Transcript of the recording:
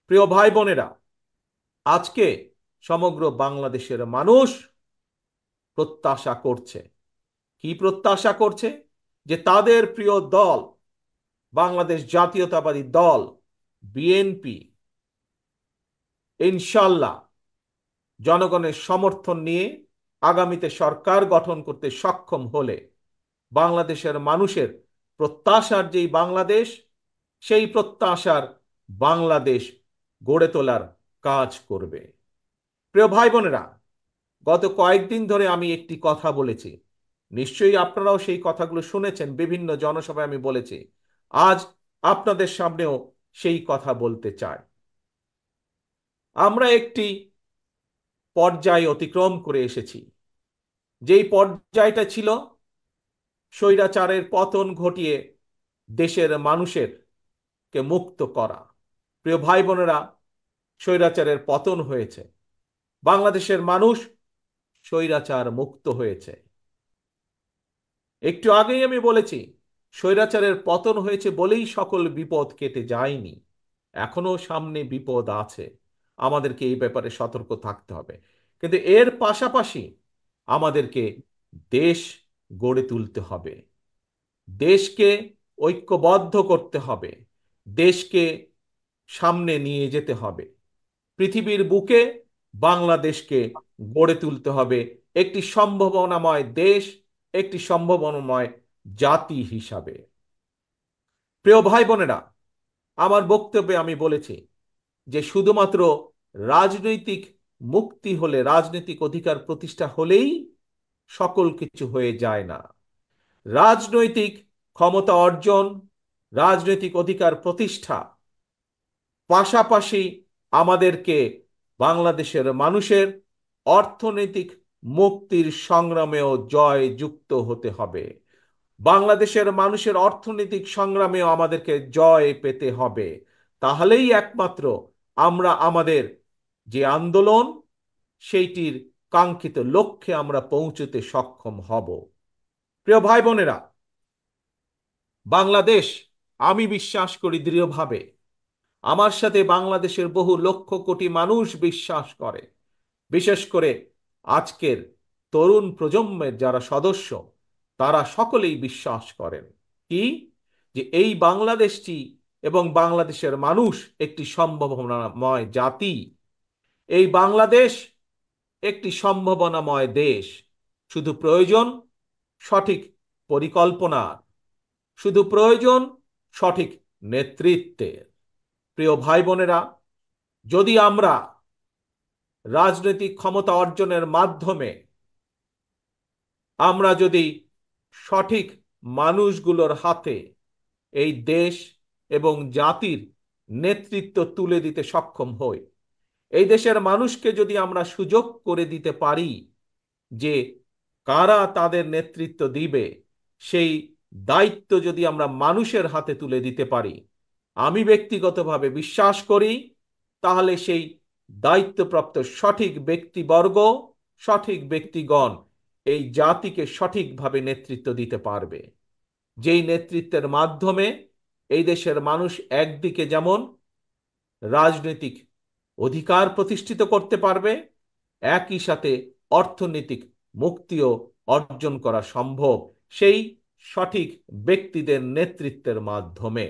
প্রিয় ভাই বোনেরা, আজকে সমগ্র বাংলাদেশের মানুষ প্রত্যাশা করছে। কি প্রত্যাশা করছে? যে তাদের প্রিয় দল, বাংলাদেশ জাতীয়তাবাদী দল বিএনপি, ইনশাল্লাহ জনগণের সমর্থন নিয়ে আগামীতে সরকার গঠন করতে সক্ষম হলে বাংলাদেশের মানুষের প্রত্যাশার যেই বাংলাদেশ, সেই প্রত্যাশার বাংলাদেশ গড়ে তোলার কাজ করবে। প্রিয় ভাই বোনেরা, গত কয়েকদিন ধরে আমি একটি কথা বলেছি, নিশ্চয়ই আপনারাও সেই কথাগুলো শুনেছেন, বিভিন্ন জনসভায় আমি বলেছি। আজ আপনাদের সামনেও সেই কথা বলতে চাই। আমরা একটি পর্যায় অতিক্রম করে এসেছি, যেই পর্যায়টা ছিল স্বৈরাচারের পতন ঘটিয়ে দেশের মানুষের কে মুক্ত করা। প্রিয় ভাই বোনেরা, স্বৈরাচারের পতন হয়েছে, বাংলাদেশের মানুষ স্বৈরাচার মুক্ত হয়েছে। একটু আগেই আমি বলেছি, স্বৈরাচারের পতন হয়েছে বলেই সকল বিপদ কেটে যায়নি, এখনো সামনে বিপদ আছে। আমাদেরকে এই ব্যাপারে সতর্ক থাকতে হবে। কিন্তু এর পাশাপাশি আমাদেরকে দেশ গড়ে তুলতে হবে, দেশকে ঐক্যবদ্ধ করতে হবে, দেশকে সামনে নিয়ে যেতে হবে। পৃথিবীর বুকে বাংলাদেশকে গড়ে তুলতে হবে একটি সম্ভাবনাময় দেশ, একটি সম্ভাবনাময় জাতি হিসাবে। প্রিয় ভাই বোনেরা, আমার বক্তব্যে আমি বলেছি যে শুধুমাত্র রাজনৈতিক মুক্তি হলে, রাজনৈতিক অধিকার প্রতিষ্ঠা হলেই সকল কিছু হয়ে যায় না। রাজনৈতিক ক্ষমতা অর্জন, রাজনৈতিক অধিকার প্রতিষ্ঠা পাশাপাশি আমাদেরকে বাংলাদেশের মানুষের অর্থনৈতিক মুক্তির সংগ্রামেও জয় যুক্ত হতে হবে। বাংলাদেশের মানুষের অর্থনৈতিক সংগ্রামেও আমাদেরকে জয় পেতে হবে। তাহলেই একমাত্র আমরা আমাদের যে আন্দোলন, সেইটির কাঙ্ক্ষিত লক্ষ্যে আমরা পৌঁছতে সক্ষম হব। প্রিয় ভাই বোনেরা, বাংলাদেশ, আমি বিশ্বাস করি দৃঢ়ভাবে, আমার সাথে বাংলাদেশের বহু লক্ষ কোটি মানুষ বিশ্বাস করে, বিশেষ করে আজকের তরুণ প্রজন্মের যারা সদস্য, তারা সকলেই বিশ্বাস করেন কি, যে এই বাংলাদেশটি এবং বাংলাদেশের মানুষ একটি সম্ভাবনাময় জাতি। এই বাংলাদেশ একটি সম্ভাবনাময় দেশ। শুধু প্রয়োজন সঠিক পরিকল্পনা, শুধু প্রয়োজন সঠিক নেতৃত্বের। প্রিয় ভাই বোনেরা, যদি আমরা রাজনৈতিক ক্ষমতা অর্জনের মাধ্যমে আমরা যদি সঠিক মানুষগুলোর হাতে এই দেশ এবং জাতির নেতৃত্ব তুলে দিতে সক্ষম হই, এই দেশের মানুষকে যদি আমরা সুযোগ করে দিতে পারি যে কারা তাদের নেতৃত্ব দিবে, সেই দায়িত্ব যদি আমরা মানুষের হাতে তুলে দিতে পারি, আমি ব্যক্তিগতভাবে বিশ্বাস করি তাহলে সেই দায়িত্বপ্রাপ্ত সঠিক ব্যক্তিবর্গ, সঠিক ব্যক্তিগণ এই জাতিকে সঠিকভাবে নেতৃত্ব দিতে পারবে। যেই নেতৃত্বের মাধ্যমে এই দেশের মানুষ একদিকে যেমন রাজনৈতিক অধিকার প্রতিষ্ঠিত করতে পারবে, একই সাথে অর্থনৈতিক মুক্তিও অর্জন করা সম্ভব সেই সঠিক ব্যক্তিদের নেতৃত্বের মাধ্যমে।